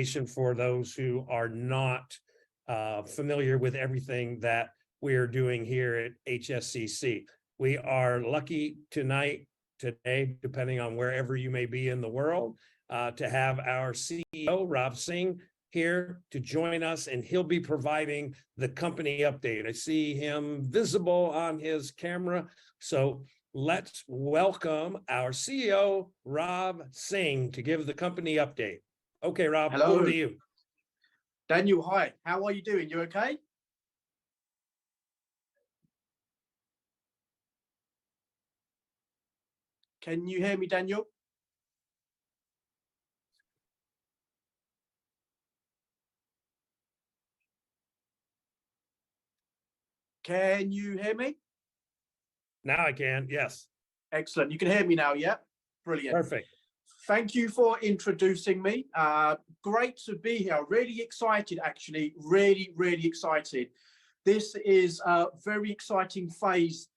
for those who are not familiar with everything that we are doing here at HSCC. We are lucky today, depending on wherever you may be in the world, to have our CEO, Rob Singh, here to join us, and he'll be providing the company update. I see him visible on his camera. So let's welcome our CEO, Rob Singh, to give the company update. Okay, Rob, hello. Over to you. Daniel, hi. How are you doing? You okay? Can you hear me, Daniel? Can you hear me? Now I can, yes. Excellent. You can hear me now, yeah? Brilliant. Perfect. Thank you for introducing me. Great to be here. Really excited, actually. Really, really excited. This is a very exciting phase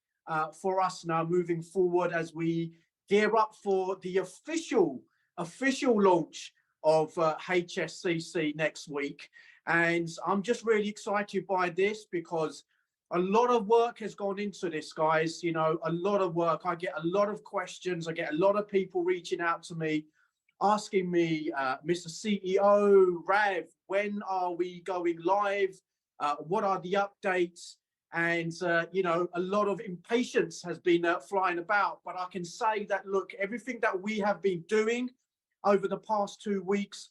for us now moving forward as we gear up for the official launch of HSCC next week. And I'm just really excited by this because a lot of work has gone into this, guys. You know, a lot of work. I get a lot of questions. I get a lot of people reaching out to me, asking me, Mr. CEO, Rav, when are we going live? What are the updates? And, you know, a lot of impatience has been flying about. But I can say that, look, everything that we have been doing over the past 2 weeks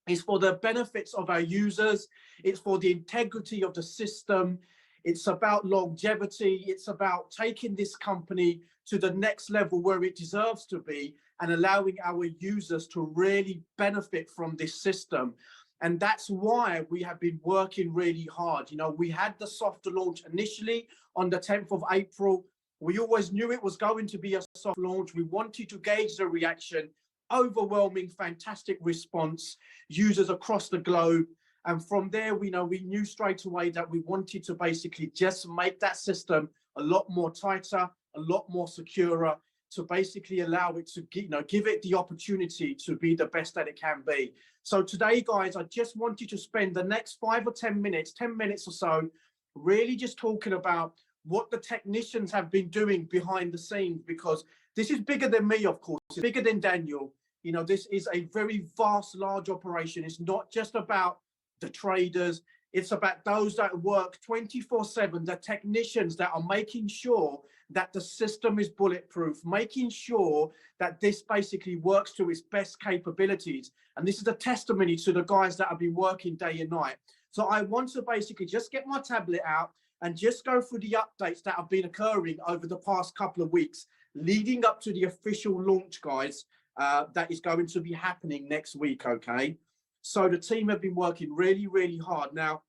is for the benefits of our users. It's for the integrity of the system. It's about longevity. It's about taking this company to the next level where it deserves to be and allowing our users to really benefit from this system. And that's why we have been working really hard. You know, we had the soft launch initially on the 10th of April. We always knew it was going to be a soft launch. We wanted to gauge the reaction. Overwhelming, fantastic response, users across the globe. And from there, we knew straight away that we wanted to basically just make that system a lot more tighter, a lot more secure, to basically allow it to, give it the opportunity to be the best that it can be. So today, guys, I just want you to spend the next 5 or 10 minutes, 10 minutes or so, really just talking about what the technicians have been doing behind the scenes, because this is bigger than me, of course, it's bigger than Daniel. You know, this is a very vast, large operation. It's not just about the traders, it's about those that work 24/7, the technicians that are making sure that the system is bulletproof, making sure that this basically works to its best capabilities. And this is a testimony to the guys that have been working day and night. So I want to basically just get my tablet out and just go through the updates that have been occurring over the past couple of weeks, leading up to the official launch, guys, that is going to be happening next week, okay? So the team have been working really, really hard. Now,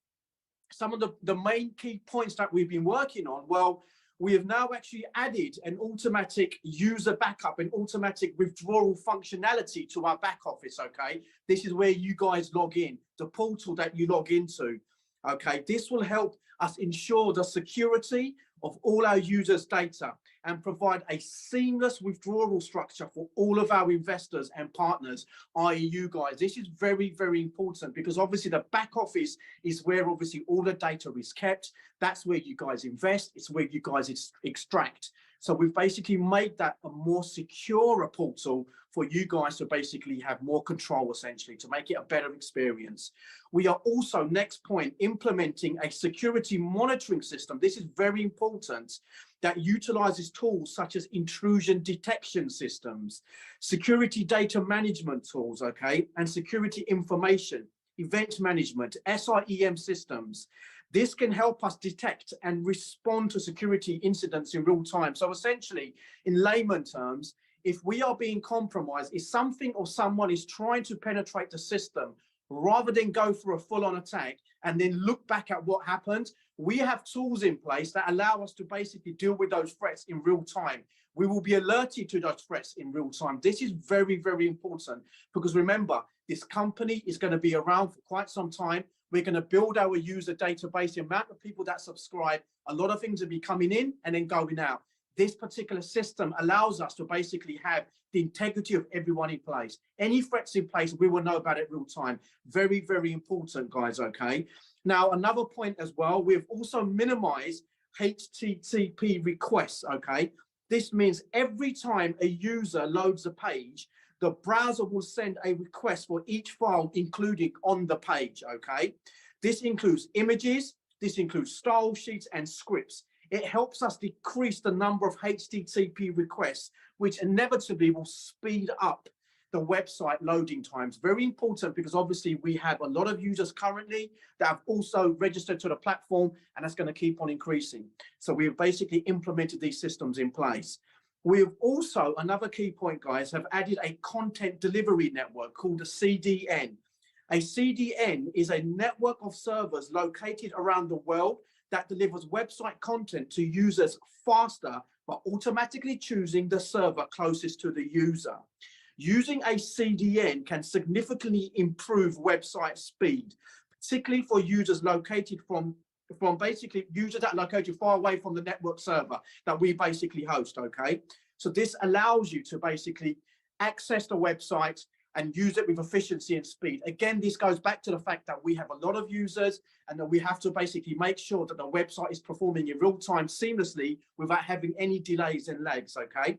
some of the main key points that we've been working on, well, we have now actually added an automatic user backup and automatic withdrawal functionality to our back office, okay? This is where you guys log in, the portal that you log into, okay? This will help us ensure the security of all our users' data and provide a seamless withdrawal structure for all of our investors and partners, i.e. you guys. This is very, very important because obviously the back office is where obviously all the data is kept. That's where you guys invest. It's where you guys extract. So we've basically made that a more secure portal for you guys to basically have more control, essentially, to make it a better experience. We are also, next point, implementing a security monitoring system. This is very important, that utilizes tools such as intrusion detection systems, security data management tools, okay, and security information, event management, SIEM systems. This can help us detect and respond to security incidents in real time. So essentially, in layman terms, if we are being compromised, if something or someone is trying to penetrate the system, rather than go for a full-on attack and then look back at what happened, we have tools in place that allow us to basically deal with those threats in real time. We will be alerted to those threats in real time. This is very, very important because remember, this company is going to be around for quite some time. We're going to build our user database, the amount of people that subscribe. A lot of things will be coming in and then going out. this particular system allows us to basically have the integrity of everyone in place. Any threats in place, we will know about it real time. Very, very important, guys, okay? Now, another point as well, we've also minimized HTTP requests, okay? This means every time a user loads a page, the browser will send a request for each file included on the page, okay? This includes images, this includes style sheets and scripts. It helps us decrease the number of HTTP requests, which inevitably will speed up the website loading times. Very important, because obviously we have a lot of users currently that have also registered to the platform, and that's going to keep on increasing. So we've basically implemented these systems in place. We've also, another key point, guys, have added a content delivery network called a CDN. A CDN is a network of servers located around the world that delivers website content to users faster by automatically choosing the server closest to the user. Using a CDN can significantly improve website speed, particularly for users located from basically users that are located far away from the network server that we basically host, okay? So this allows you to basically access the website and use it with efficiency and speed. Again, this goes back to the fact that we have a lot of users and that we have to basically make sure that the website is performing in real time seamlessly without having any delays and lags, okay?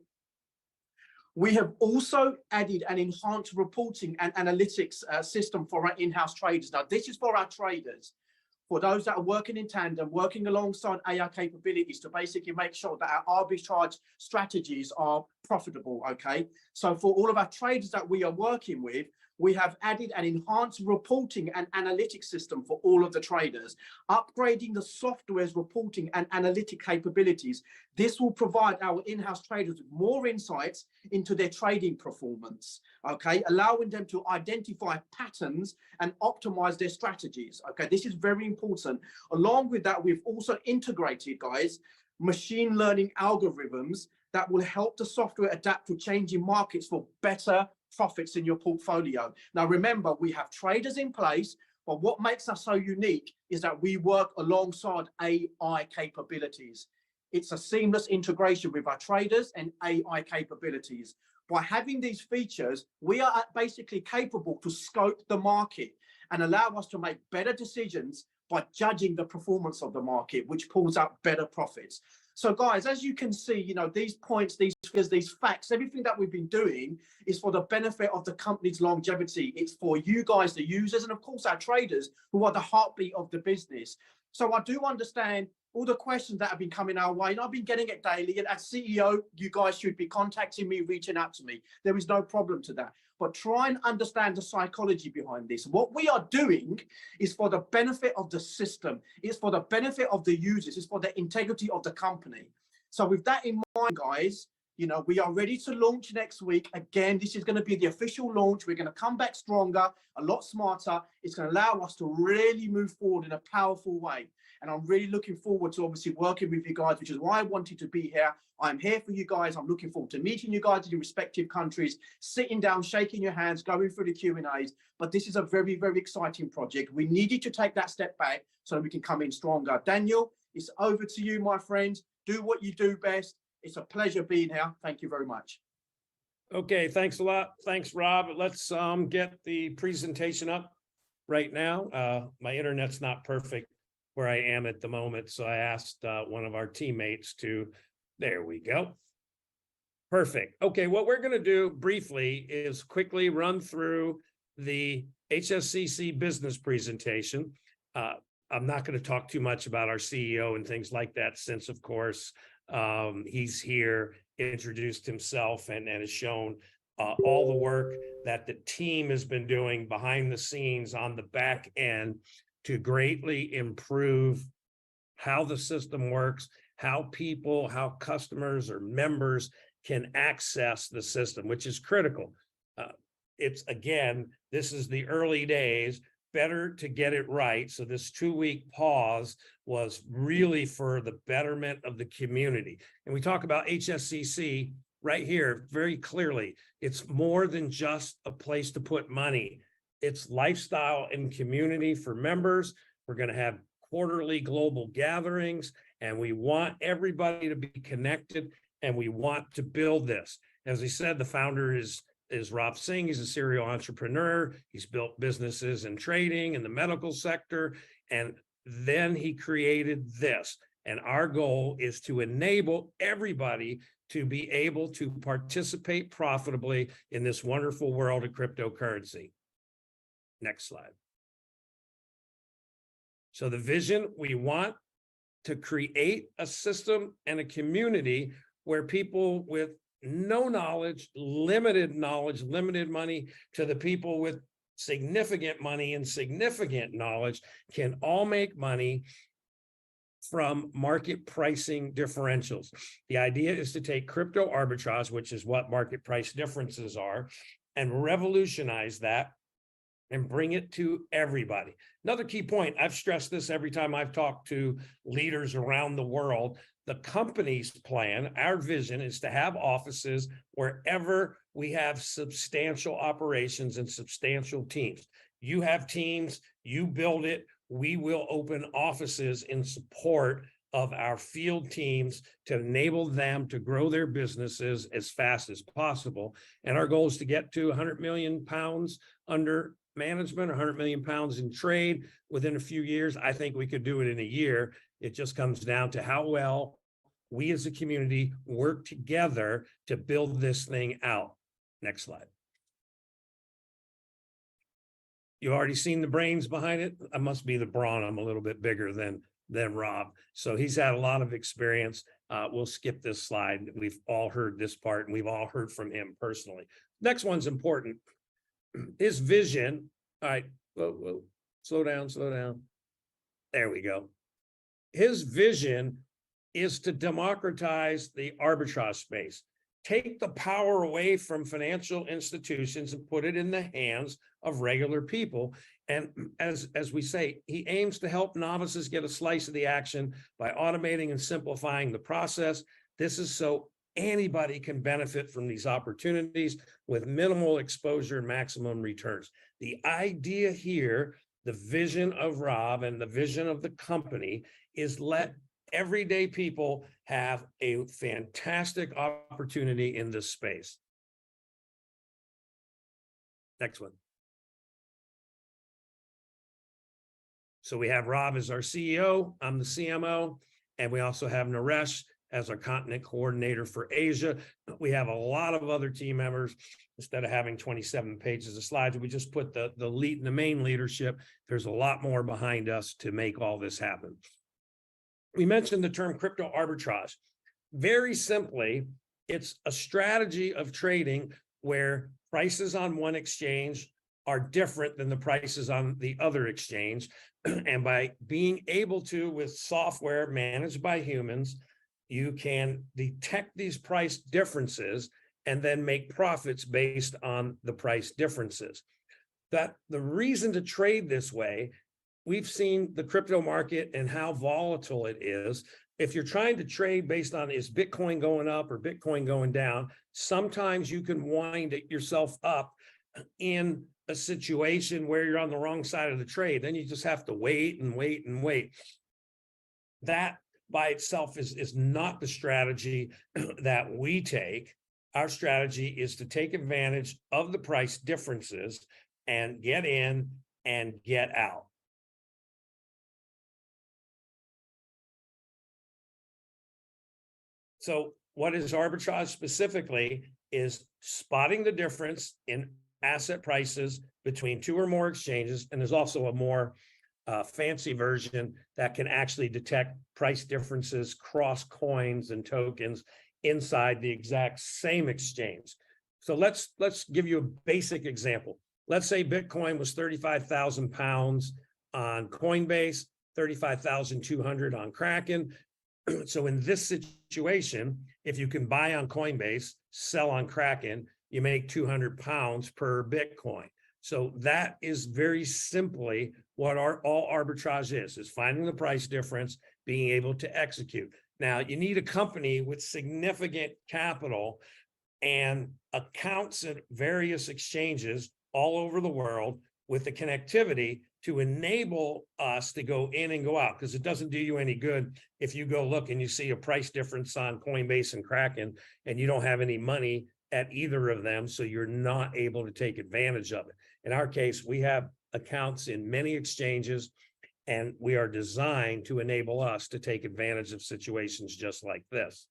We have also added an enhanced reporting and analytics system for our in-house traders. Now, this is for our traders, for those that are working in tandem, working alongside AI capabilities to basically make sure that our arbitrage strategies are profitable, okay? So for all of our traders that we are working with, we have added an enhanced reporting and analytics system for all of the traders, upgrading the software's reporting and analytic capabilities. This will provide our in-house traders with more insights into their trading performance, okay, allowing them to identify patterns and optimize their strategies, okay? This is very important. Along with that, we've also integrated, guys, machine learning algorithms that will help the software adapt to changing markets for better profits in your portfolio. Now, remember, we have traders in place, but what makes us so unique is that we work alongside AI capabilities. It's a seamless integration with our traders and AI capabilities. By having these features, we are basically capable to scope the market and allow us to make better decisions by judging the performance of the market, which pulls out better profits. So guys, as you can see, you know, these points, these figures, these facts, everything that we've been doing is for the benefit of the company's longevity. It's for you guys, the users, and of course our traders, who are the heartbeat of the business. So I do understand all the questions that have been coming our way, and I've been getting it daily. And as CEO, you guys should be contacting me, reaching out to me. There is no problem to that. But try and understand the psychology behind this. What we are doing is for the benefit of the system. It's for the benefit of the users. It's for the integrity of the company. So with that in mind, guys, you know, we are ready to launch next week. Again, this is going to be the official launch. We're going to come back stronger, a lot smarter. It's going to allow us to really move forward in a powerful way. And I'm really looking forward to obviously working with you guys, which is why I wanted to be here. I'm here for you guys. I'm looking forward to meeting you guys in your respective countries, sitting down, shaking your hands, going through the Q&As. But this is a very, very exciting project. We needed to take that step back so that we can come in stronger. Daniel, it's over to you, my friend. Do what you do best. It's a pleasure being here. Thank you very much. Okay, thanks a lot. Thanks, Rob. Let's get the presentation up right now. My internet's not perfect where I am at the moment, so I asked one of our teammates to, there we go. Perfect. Okay, what we're going to do briefly is quickly run through the HSCC business presentation. I'm not going to talk too much about our CEO and things like that, since, of course, he's here, introduced himself, and has shown all the work that the team has been doing behind the scenes on the back end to greatly improve how the system works, how people, how customers or members can access the system, which is critical. It's, again, this is the early days, better to get it right. So this 2-week pause was really for the betterment of the community. And we talk about HSCC right here very clearly. It's more than just a place to put money. It's lifestyle and community for members. We're going to have quarterly global gatherings, and we want everybody to be connected and we want to build this. As I said, the founder is Rob Singh. He's a serial entrepreneur. He's built businesses in trading in the medical sector, and then he created this. And our goal is to enable everybody to be able to participate profitably in this wonderful world of cryptocurrency. Next slide. So the vision, we want to create a system and a community where people with no knowledge, limited money, to the people with significant money and significant knowledge can all make money from market pricing differentials. The idea is to take crypto arbitrage, which is what market price differences are, and revolutionize that and bring it to everybody. Another key point, I've stressed this every time I've talked to leaders around the world. The company's plan, our vision, is to have offices wherever we have substantial operations and substantial teams. You have teams, you build it, we will open offices in support of our field teams to enable them to grow their businesses as fast as possible. And our goal is to get to 100 million pounds under management, 100 million pounds in trade within a few years. I think we could do it in a year. It just comes down to how well we as a community work together to build this thing out. Next slide. You've already seen the brains behind it. I must be the brawn. I'm a little bit bigger than Rob. So he's had a lot of experience. We'll skip this slide. We've all heard this part, and we've all heard from him personally. Next one's important. His vision. All right, whoa, slow down. There we go. His vision is to democratize the arbitrage space. Take the power away from financial institutions and put it in the hands of regular people. And as we say, he aims to help novices get a slice of the action by automating and simplifying the process. This is so anybody can benefit from these opportunities with minimal exposure and maximum returns. The idea here, the vision of Rob and the vision of the company, is let everyday people have a fantastic opportunity in this space. Next one. So we have Rob as our CEO, I'm the CMO, and we also have Naresh as our continent coordinator for Asia. We have a lot of other team members. Instead of having 27 pages of slides, we just put the main leadership. There's a lot more behind us to make all this happen. We mentioned the term crypto arbitrage. Very simply, it's a strategy of trading where prices on one exchange are different than the prices on the other exchange. And by being able to, with software managed by humans, you can detect these price differences and then make profits based on the price differences. That the reason to trade this way, we've seen the crypto market and how volatile it is. If you're trying to trade based on is Bitcoin going up or Bitcoin going down, sometimes you can wind yourself up in a situation where you're on the wrong side of the trade. Then you just have to wait and wait and wait. That by itself is not the strategy that we take. Our strategy is to take advantage of the price differences and get in and get out. So what is arbitrage specifically is spotting the difference in asset prices between two or more exchanges. And there's also a more fancy version that can actually detect price differences cross coins and tokens inside the exact same exchange. So let's give you a basic example. Let's say Bitcoin was 35,000 pounds on Coinbase, 35,200 on Kraken. So in this situation, if you can buy on Coinbase, sell on Kraken, you make 200 pounds per Bitcoin. So that is very simply what all arbitrage is finding the price difference, being able to execute. Now, you need a company with significant capital and accounts at various exchanges all over the world with the connectivity to enable us to go in and go out, because it doesn't do you any good if you go look and you see a price difference on Coinbase and Kraken and you don't have any money at either of them, so you're not able to take advantage of it. In our case, we have accounts in many exchanges, and we are designed to enable us to take advantage of situations just like this.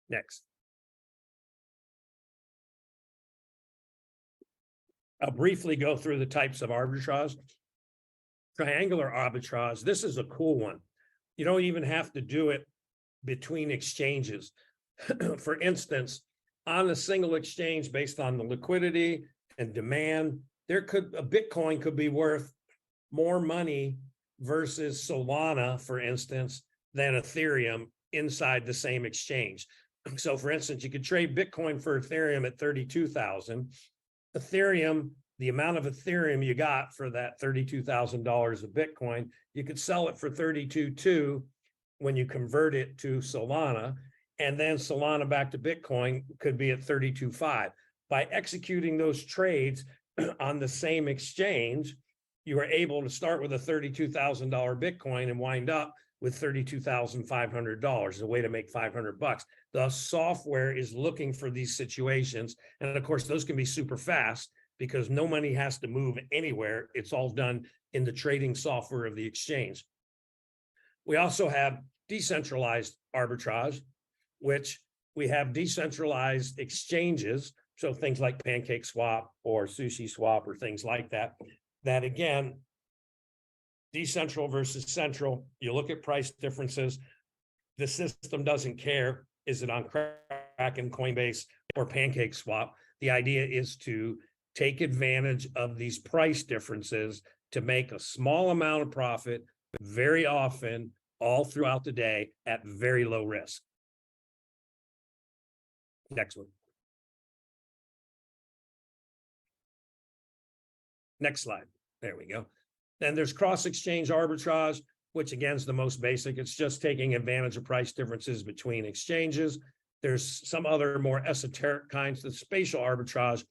Next. I'll briefly go through the types of arbitrage. Triangular arbitrage, this is a cool one. You don't even have to do it between exchanges. For instance, on a single exchange, based on the liquidity and demand, a Bitcoin could be worth more money versus Solana, for instance, than Ethereum inside the same exchange. So for instance, you could trade Bitcoin for Ethereum at 32,000. Ethereum, the amount of Ethereum you got for that $32,000 of Bitcoin, you could sell it for 32.2 when you convert it to Solana, and then Solana back to Bitcoin could be at 32.5. By executing those trades on the same exchange, you are able to start with a $32,000 Bitcoin and wind up with $32,500, a way to make $500. The software is looking for these situations. And of course, those can be super fast because no money has to move anywhere. It's all done in the trading software of the exchange. We also have decentralized arbitrage, which we have decentralized exchanges. So things like Pancake Swap or Sushi Swap or things like that, that again, decentral versus central, you look at price differences. The system doesn't care, is it on Kraken, Coinbase, or Pancake Swap? The idea is to take advantage of these price differences to make a small amount of profit very often, all throughout the day at very low risk. Next one. Next slide. There we go. Then there's cross-exchange arbitrage, which again is the most basic. It's just taking advantage of price differences between exchanges. There's some other more esoteric kinds. The spatial arbitrage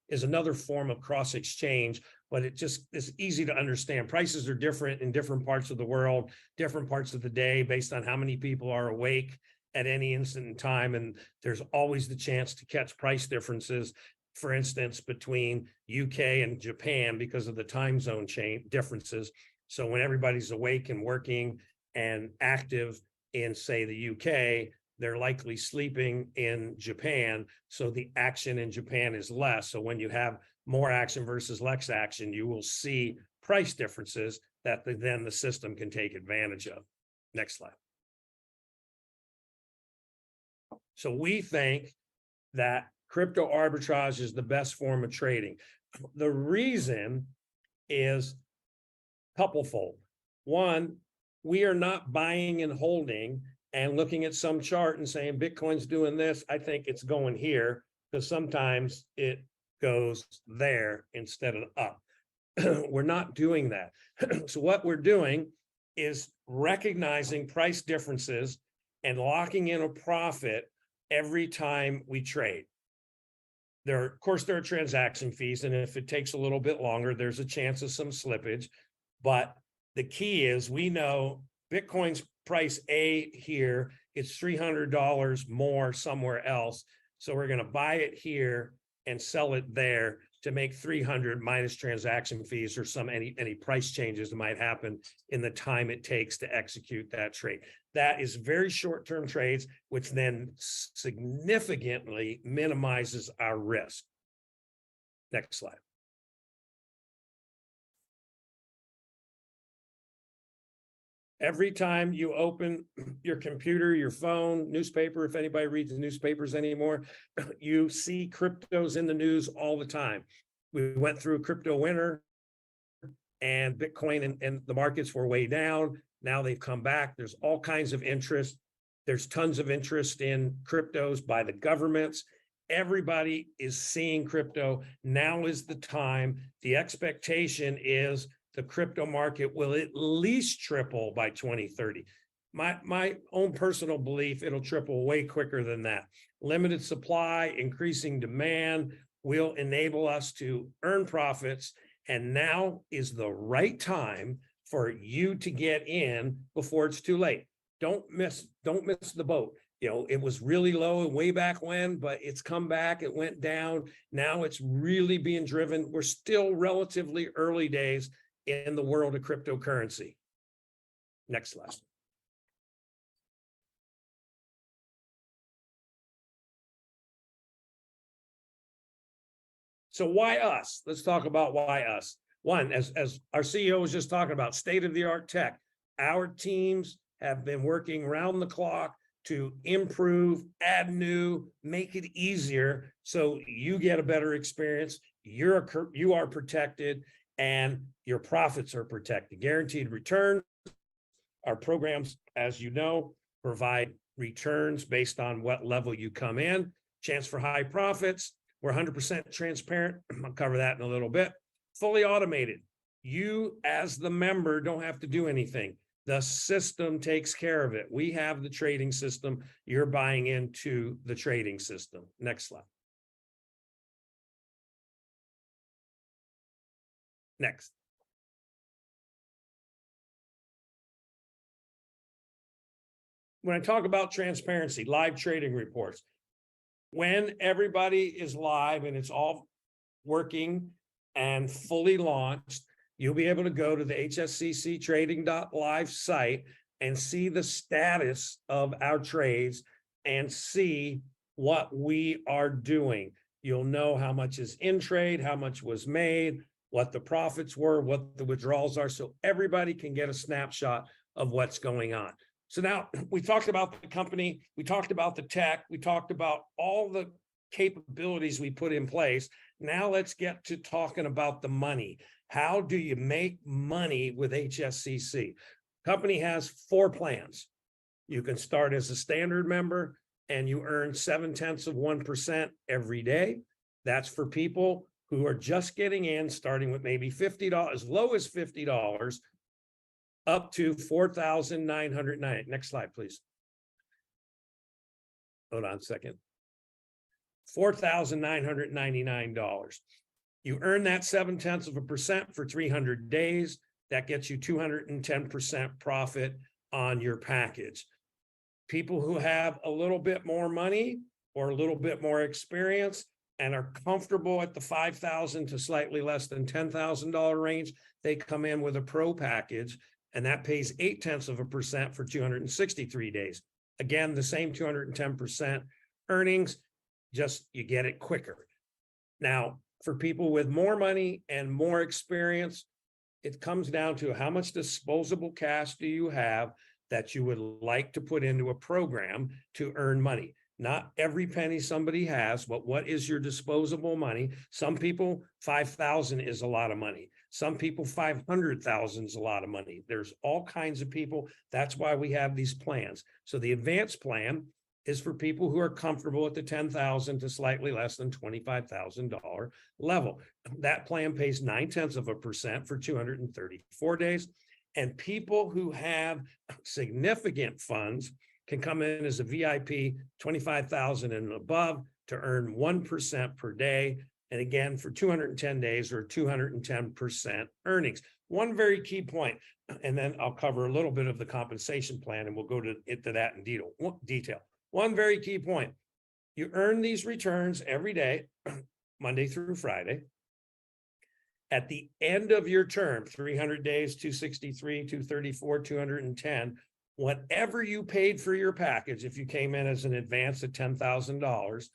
is another form of cross-exchange, but it just is easy to understand. Prices are different in different parts of the world, different parts of the day, based on how many people are awake at any instant in time. And there's always the chance to catch price differences, for instance, between UK and Japan because of the time zone change differences. So when everybody's awake and working and active in, say, the UK, they're likely sleeping in Japan. So the action in Japan is less. So when you have more action versus less action, you will see price differences that then the system can take advantage of. Next slide. So we think that crypto arbitrage is the best form of trading. The reason is couplefold. One, we are not buying and holding and looking at some chart and saying, Bitcoin's doing this, I think it's going here, because sometimes it goes there instead of up. We're not doing that. So what we're doing is recognizing price differences and locking in a profit every time we trade. Of course, there are transaction fees, and if it takes a little bit longer, there's a chance of some slippage. But the key is we know Bitcoin's price A here, it's $300 more somewhere else. So we're going to buy it here and sell it there to make 300 minus transaction fees or any price changes that might happen in the time it takes to execute that trade. That is very short-term trades, which then significantly minimizes our risk. Next slide. Every time you open your computer, your phone, newspaper, if anybody reads the newspapers anymore, you see cryptos in the news all the time. We went through a crypto winter and Bitcoin and the markets were way down. Now they've come back. There's all kinds of interest. There's tons of interest in cryptos by the governments. Everybody is seeing crypto. Now is the time. The expectation is the crypto market will at least triple by 2030. My own personal belief, it'll triple way quicker than that. Limited supply, increasing demand, will enable us to earn profits. And now is the right time for you to get in before it's too late. Don't miss the boat. You know, it was really low way back when, but it's come back, it went down. Now it's really being driven. We're still relatively early days in the world of cryptocurrency. Next slide. So why us? Let's talk about why us. One, as our CEO was just talking about, state-of-the-art tech. Our teams have been working round the clock to improve, add new, make it easier so you get a better experience. You are protected and your profits are protected. Guaranteed return. Our programs, as you know, provide returns based on what level you come in. Chance for high profits. We're 100% transparent. I'll cover that in a little bit. Fully automated. You as the member don't have to do anything. The system takes care of it. We have the trading system. You're buying into the trading system. Next slide. Next. When I talk about transparency, live trading reports, when everybody is live and it's all working and fully launched, you'll be able to go to the HSCC trading.live site and see the status of our trades and see what we are doing. You'll know how much is in trade, how much was made, what the profits were, what the withdrawals are, so everybody can get a snapshot of what's going on. So now we talked about the company, we talked about the tech, we talked about all the capabilities we put in place. Now let's get to talking about the money. How do you make money with HSCC? Company has 4 plans. You can start as a standard member and you earn 0.7% every day. That's for people who are just getting in, starting with maybe $50, as low as $50, up to $4,990. Next slide, please. Hold on a second. $4,999. You earn that 0.7% for 300 days. That gets you 210% profit on your package. People who have a little bit more money or a little bit more experience and are comfortable at the $5,000 to slightly less than $10,000 range, they come in with a pro package, and that pays 0.8% for 263 days. Again, the same 210% earnings, just you get it quicker. Now, for people with more money and more experience, it comes down to how much disposable cash do you have that you would like to put into a program to earn money. Not every penny somebody has, but what is your disposable money? Some people, 5,000 is a lot of money. Some people, 500,000 is a lot of money. There's all kinds of people. That's why we have these plans. So the advanced plan is for people who are comfortable at the $10,000 to slightly less than $25,000 level. That plan pays 0.9% for 234 days. And people who have significant funds can come in as a VIP, 25,000 and above, to earn 1% per day. And again, for 210 days or 210% earnings. One very key point, and then I'll cover a little bit of the compensation plan and we'll go into that in detail. One very key point, you earn these returns every day, Monday through Friday. At the end of your term, 300 days, 263, 234, 210, whatever you paid for your package, if you came in as an advance at $10,000,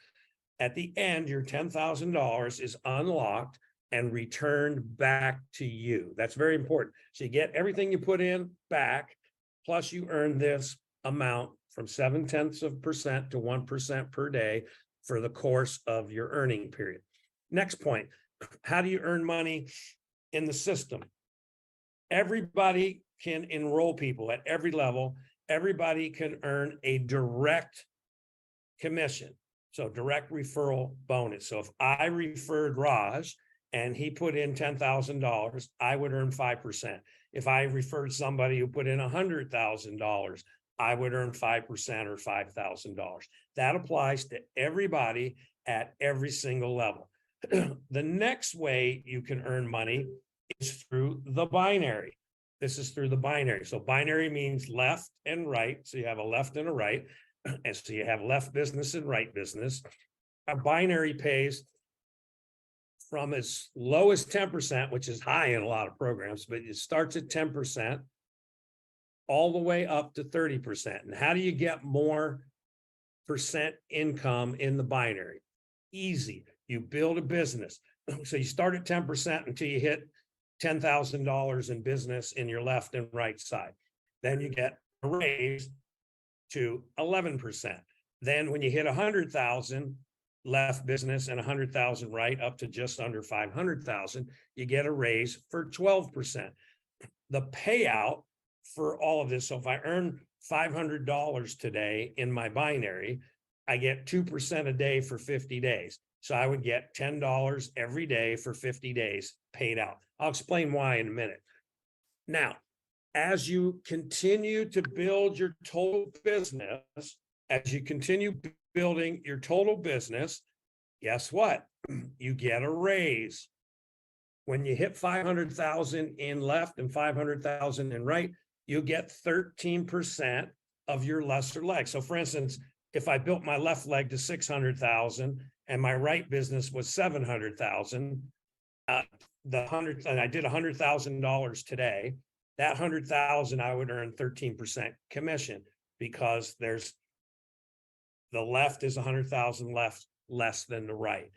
at the end, your $10,000 is unlocked and returned back to you. That's very important. So you get everything you put in back, plus you earn this amount from 0.7% to 1% per day for the course of your earning period. Next point, how do you earn money in the system? Everybody can enroll people at every level. Everybody can earn a direct commission. So direct referral bonus. So if I referred Raj and he put in $10,000, I would earn 5%. If I referred somebody who put in $100,000, I would earn 5% or $5,000. That applies to everybody at every single level. The next way you can earn money is through the binary. This is through the binary. So binary means left and right. So you have a left and a right. And so you have left business and right business. A binary pays from as low as 10%, which is high in a lot of programs, but it starts at 10%, all the way up to 30%. And how do you get more percent income in the binary? Easy. You build a business. So you start at 10% until you hit $10,000 in business in your left and right side. Then you get a raise to 11%. Then when you hit 100,000 left business and 100,000 right, up to just under 500,000, you get a raise for 12%. The payout for all of this, so if I earn $500 today in my binary, I get 2% a day for 50 days. So I would get $10 every day for 50 days paid out. I'll explain why in a minute. Now, as you continue to build your total business, as you continue building your total business, guess what? You get a raise. When you hit 500,000 in left and 500,000 in right, you get 13% of your lesser leg. So for instance, if I built my left leg to 600,000 and my right business was 700,000, and I did $100,000 today, that 100,000 I would earn 13% commission, because there's the left is 100,000 less than the right.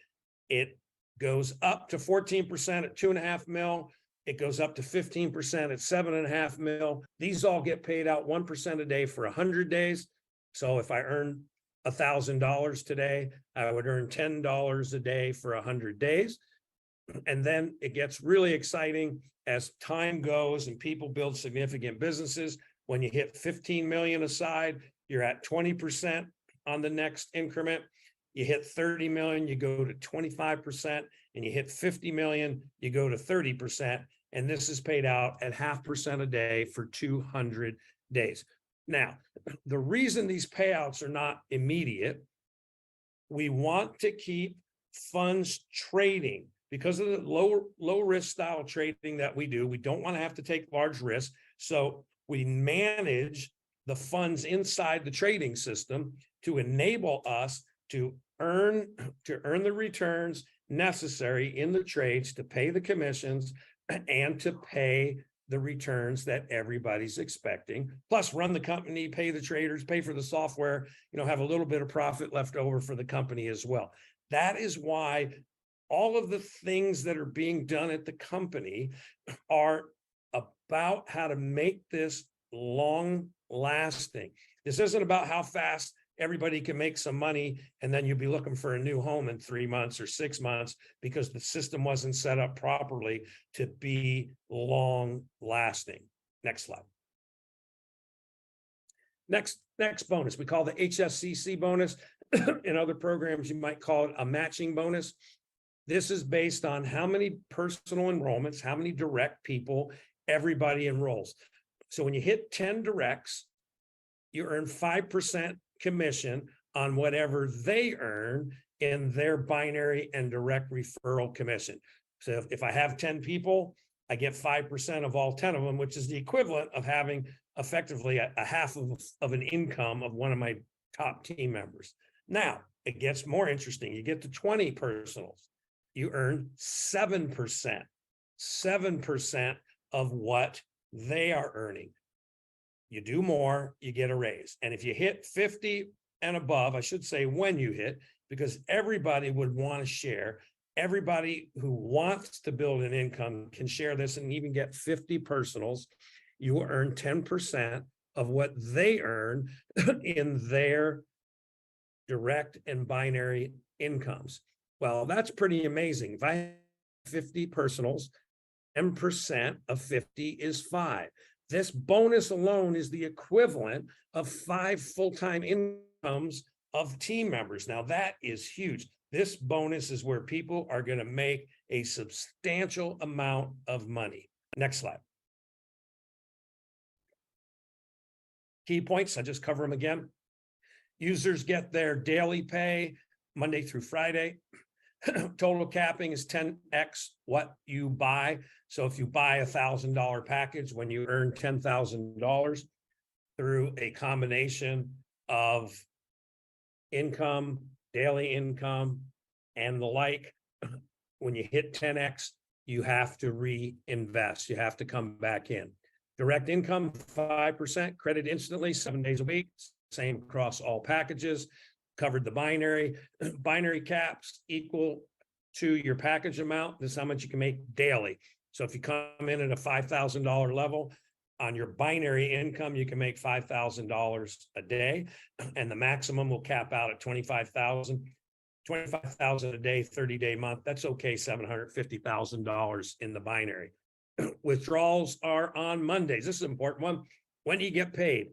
It goes up to 14% at 2.5 mil. It goes up to 15% at 7.5 mil. These all get paid out 1% a day for 100 days. So if I earn $1,000 today, I would earn $10 a day for 100 days. And then it gets really exciting as time goes and people build significant businesses. When you hit 15 million aside, you're at 20% on the next increment. You hit 30 million, you go to 25%, and you hit 50 million, you go to 30%. And this is paid out at 0.5% a day for 200 days. Now, the reason these payouts are not immediate, we want to keep funds trading because of the low risk style trading that we do. We don't want to have to take large risks. So we manage the funds inside the trading system to enable us to earn the returns necessary in the trades to pay the commissions and to pay the returns that everybody's expecting, plus run the company, pay the traders, pay for the software, have a little bit of profit left over for the company as well. That is why all of the things that are being done at the company are about how to make this long lasting. This isn't about how fast everybody can make some money and then you'll be looking for a new home in 3 months or 6 months because the system wasn't set up properly to be long lasting. Next slide. Next bonus, we call the HSCC bonus. In other programs, you might call it a matching bonus. This is based on how many personal enrollments, how many direct people everybody enrolls. So when you hit 10 directs, you earn 5% commission on whatever they earn in their binary and direct referral commission. So if I have 10 people, I get 5% of all 10 of them, which is the equivalent of having effectively a half of an income of one of my top team members. Now, it gets more interesting. You get to 20 personals. You earn 7% of what they are earning. You do more, you get a raise. And if you hit 50 and above, I should say when you hit, because everybody would want to share. Everybody who wants to build an income can share this and even get 50 personals. You will earn 10% of what they earn in their direct and binary incomes. Well, that's pretty amazing. If I have 50 personals, 10% of 50 is 5. This bonus alone is the equivalent of 5 full-time incomes of team members. Now, that is huge. This bonus is where people are going to make a substantial amount of money. Next slide. Key points, I just cover them again. Users get their daily pay Monday through Friday. Total capping is 10x what you buy. So if you buy $1,000 package, when you earn $10,000 through a combination of income, daily income, and the like, when you hit 10x, you have to reinvest. You have to come back in. Direct income, 5%, credit instantly, 7 days a week, same across all packages. Covered the binary. Binary caps equal to your package amount. This is how much you can make daily. So if you come in at a $5,000 level, on your binary income, you can make $5,000 a day, and the maximum will cap out at 25,000. 25,000 a day, 30-day month. That's okay, $750,000 in the binary. Withdrawals are on Mondays. This is an important one. When do you get paid?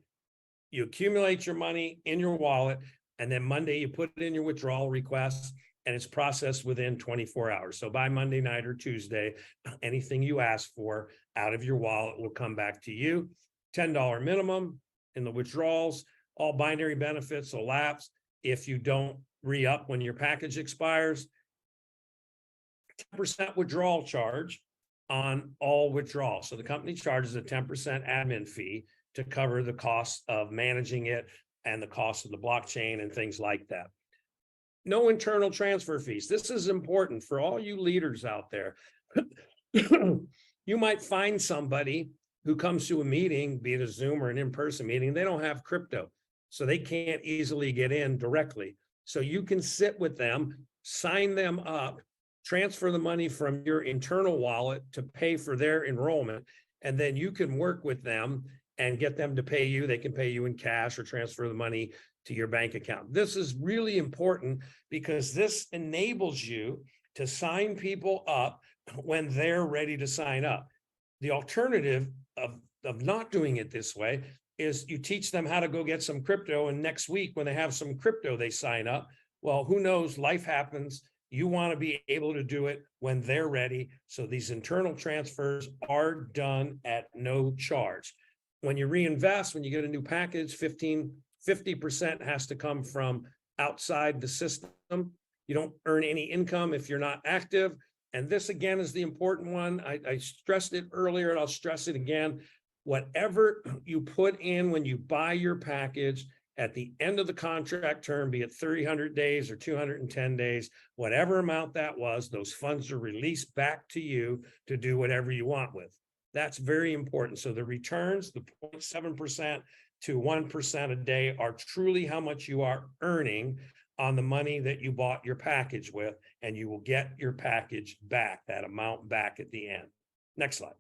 You accumulate your money in your wallet, and then Monday you put it in your withdrawal request, and it's processed within 24 hours. So by Monday night or Tuesday, anything you ask for out of your wallet will come back to you. $10 minimum in the withdrawals. All binary benefits will lapse if you don't re-up when your package expires. 10% withdrawal charge on all withdrawals. So the company charges a 10% admin fee to cover the cost of managing it and the cost of the blockchain and things like that. No internal transfer fees. This is important for all you leaders out there. You might find somebody who comes to a meeting, be it a Zoom or an in-person meeting, they don't have crypto, so they can't easily get in directly. So you can sit with them, sign them up, transfer the money from your internal wallet to pay for their enrollment, and then you can work with them and get them to pay you. They can pay you in cash or transfer the money to your bank account. This is really important because this enables you to sign people up when they're ready to sign up. The alternative of not doing it this way is you teach them how to go get some crypto, and next week when they have some crypto, they sign up. Well, who knows? Life happens. You want to be able to do it when they're ready. So these internal transfers are done at no charge. When you reinvest, when you get a new package, 50% has to come from outside the system. You don't earn any income if you're not active. And this, again, is the important one. I stressed it earlier, and I'll stress it again. Whatever you put in when you buy your package at the end of the contract term, be it 300 days or 210 days, whatever amount that was, those funds are released back to you to do whatever you want with. That's very important. So the returns, the 0.7% to 1% a day, are truly how much you are earning on the money that you bought your package with, and you will get your package back, that amount back at the end. Next slide.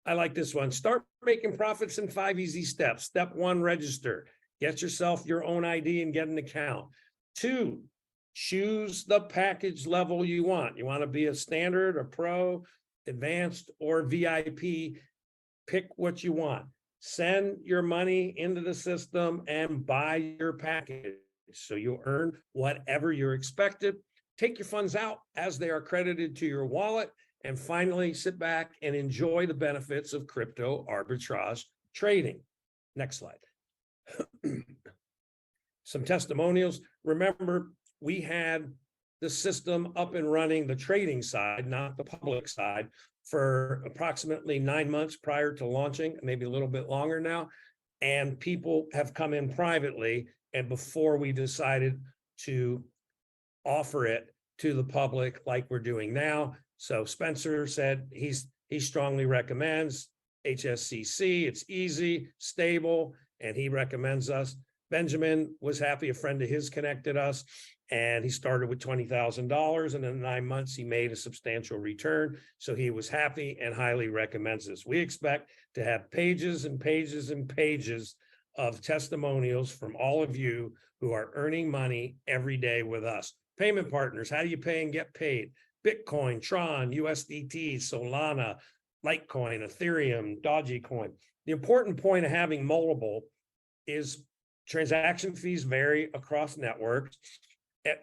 I like this one. Start making profits in 5 easy steps. Step 1, register. Get yourself your own ID and get an account. 2, choose the package level you want. You want to be a standard, a pro, advanced, or VIP. Pick what you want. Send your money into the system and buy your package so you'll earn whatever you're expected. Take your funds out as they are credited to your wallet. And finally, sit back and enjoy the benefits of crypto arbitrage trading. Next slide. Some testimonials. Remember, we had the system up and running, the trading side, not the public side, for approximately 9 months prior to launching, maybe a little bit longer now. And people have come in privately, and before we decided to offer it to the public like we're doing now. So Spencer said he strongly recommends HSCC. It's easy, stable, and he recommends us. Benjamin was happy. A friend of his connected us, and he started with $20,000, and in 9 months he made a substantial return. So he was happy and highly recommends this. We expect to have pages and pages and pages of testimonials from all of you who are earning money every day with us. Payment partners, how do you pay and get paid? Bitcoin, Tron, USDT, Solana, Litecoin, Ethereum, Dogecoin. The important point of having multiple is transaction fees vary across networks.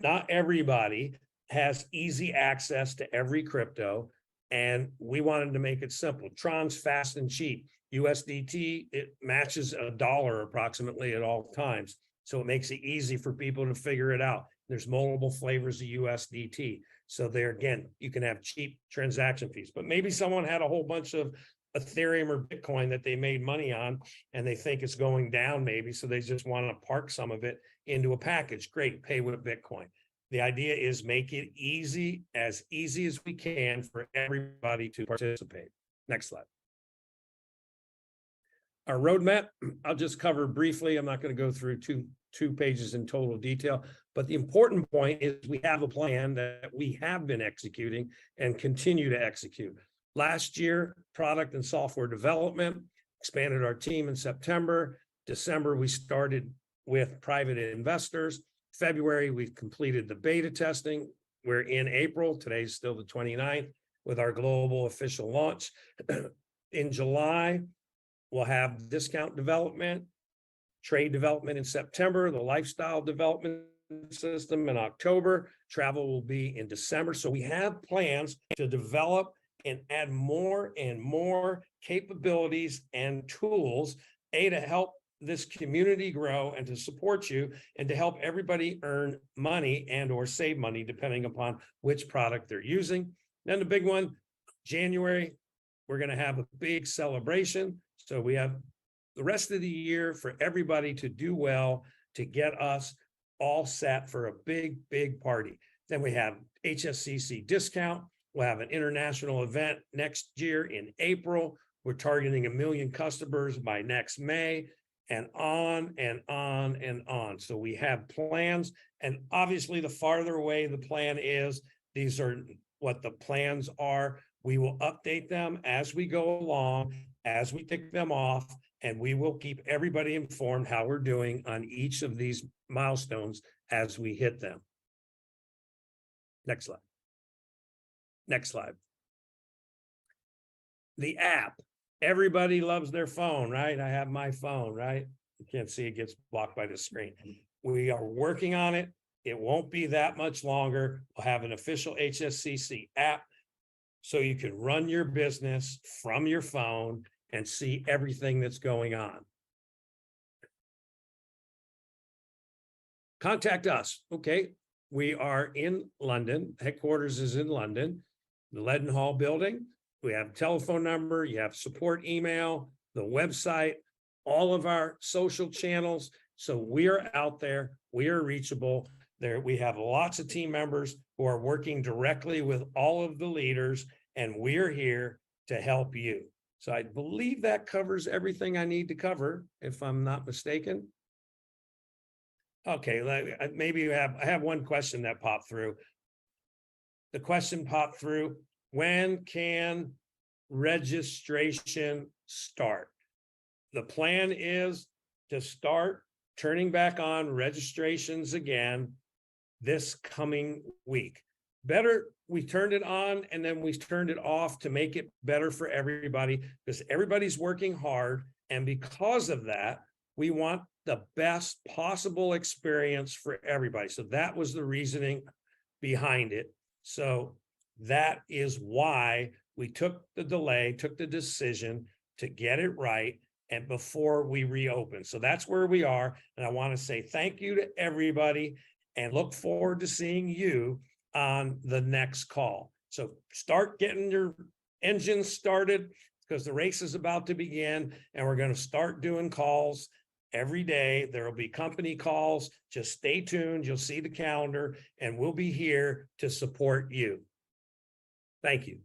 Not everybody has easy access to every crypto, and we wanted to make it simple. Tron's fast and cheap. USDT, it matches $1 approximately at all times. So it makes it easy for people to figure it out. There's multiple flavors of USDT. So there again, you can have cheap transaction fees, but maybe someone had a whole bunch of Ethereum or Bitcoin that they made money on and they think it's going down maybe. So they just want to park some of it into a package. Great, pay with Bitcoin. The idea is make it easy as we can for everybody to participate. Next slide. Our roadmap, I'll just cover briefly. I'm not going to go through two pages in total detail, but the important point is we have a plan that we have been executing and continue to execute. Last year, product and software development, expanded our team in September. December, we started with private investors. February, we completed the beta testing. We're in April, today's still the 29th, with our global official launch. In July, we'll have discount development, trade development in September, the lifestyle development system in October, travel will be in December. So we have plans to develop and add more and more capabilities and tools, to help this community grow and to support you and to help everybody earn money and or save money, depending upon which product they're using. Then the big one, January, we're going to have a big celebration. So we have the rest of the year for everybody to do well, to get us all set for a big, big party. Then we have HSCC discount. We'll have an international event next year in April. We're targeting 1 million customers by next May, and on and on and on. So we have plans, and obviously the farther away the plan is, these are what the plans are. We will update them as we go along, as we tick them off, and we will keep everybody informed how we're doing on each of these milestones as we hit them. Next slide. Next slide. The app. Everybody loves their phone, right? I have my phone, right? You can't see, it gets blocked by the screen. We are working on it. It won't be that much longer. We'll have an official HSCC app so you can run your business from your phone and see everything that's going on. Contact us. Okay. We are in London. Headquarters is in London, the Leadenhall building. We have a telephone number, you have support email, the website, all of our social channels. So we are out there, we are reachable. There, we have lots of team members who are working directly with all of the leaders, and we're here to help you. So I believe that covers everything I need to cover, if I'm not mistaken. Okay, maybe I have one question that popped through. The question popped through, when can registration start? The plan is to start turning back on registrations again this coming week. Better, we turned it on and then we turned it off to make it better for everybody, because everybody's working hard. And because of that, we want the best possible experience for everybody. So that was the reasoning behind it. So that is why we took the delay, took the decision to get it right, and before we reopen. So that's where we are. And I want to say thank you to everybody and look forward to seeing you on the next call. So start getting your engines started, because the race is about to begin, and we're going to start doing calls every day. There will be company calls. Just stay tuned. You'll see the calendar, and we'll be here to support you. Thank you.